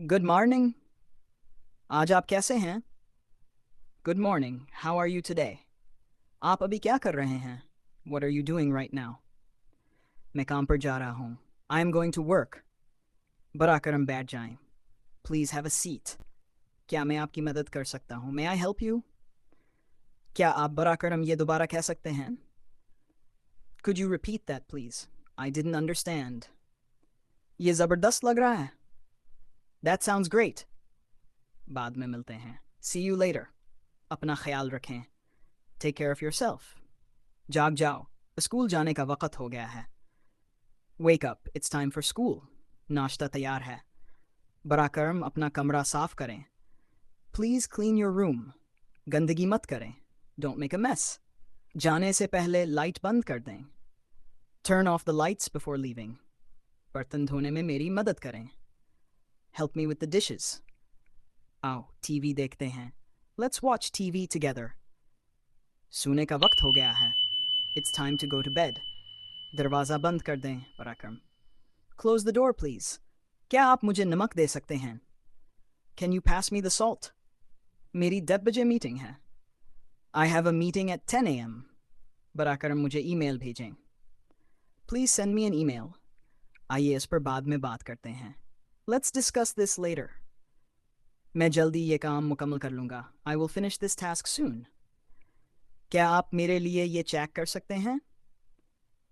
Good morning. आज आप कैसे हैं? Good morning, how are you today? आप अभी क्या कर रहे हैं? What are you doing right now? मैं काम पर जा रहा हूँ। I am going to work. बरा करम बैठ जाएं। Please have a seat. क्या मैं आपकी मदद कर सकता हूँ? May I help you? क्या आप बरा करम ये दोबारा कह सकते हैं? Could you repeat that please? I didn't understand. ये ज़बरदस्त लग रहा है। That sounds great. बाद में मिलते हैं। See you later. अपना ख्याल रखें। Take care of yourself. जाग जाओ, स्कूल जाने का वक्त हो गया है। Wake up, it's time for school. नाश्ता तैयार है। बराकरम अपना कमरा साफ करें। Please clean your room. गंदगी मत करें। Don't make a mess. जाने से पहले लाइट बंद कर दें। Turn off the lights before leaving. बर्तन धोने में मेरी मदद करें। Help me with the dishes. आओ टीवी देखते हैं। Let's watch TV together. सोने का वक्त हो गया है। It's time to go to bed. दरवाज़ा बंद कर दें बराकरम। Close the door please. क्या आप मुझे नमक दे सकते हैं? Can you pass me the salt? मेरी 10 बजे मीटिंग है। I have a meeting at 10 AM। बराकरम मुझे ईमेल भेजें। Please send me N email. आइए इस पर बाद में बात करते हैं। Let's discuss this later. मैं जल्दी ये काम मुकम्मल कर लूँगा। I will finish this task soon. क्या आप मेरे लिए ये चेक कर सकते हैं?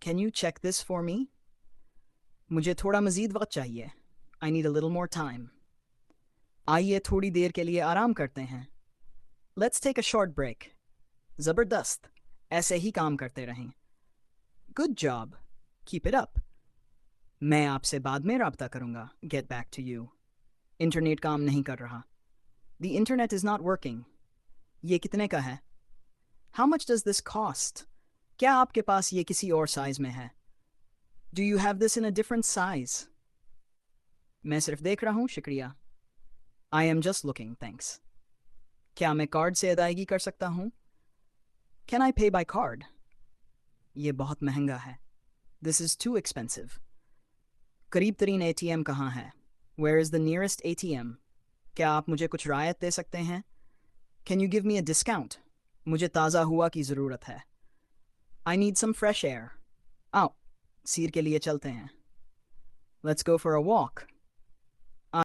Can you check this for me? मुझे थोड़ा मज़ीद वक्त चाहिए। I need a little more time. आइए थोड़ी देर के लिए आराम करते हैं। Let's take a short break. ज़बरदस्त। ऐसे ही काम करते रहें। Good job. Keep it up. मैं आपसे बाद में रब्ता करूँगा। Get back to you. Internet काम नहीं कर रहा। The internet is not working. ये कितने का है? How much does this cost? क्या आपके पास ये किसी और साइज़ में है? Do you have this in a different size? मैं सिर्फ देख रहा हूँ, शुक्रिया। I am just looking, thanks. क्या मैं कार्ड से अदायगी कर सकता हूँ? कैन आई पे बाय कार्ड? ये बहुत महंगा है। This is too expensive. करीब तरीन ATM कहाँ है? Where is the nearest ATM? क्या आप मुझे कुछ रायत दे सकते हैं? Can you give me a discount? मुझे ताज़ा हुआ की ज़रूरत है। I need some fresh air. आओ सीर के लिए चलते हैं। Let's go for a walk.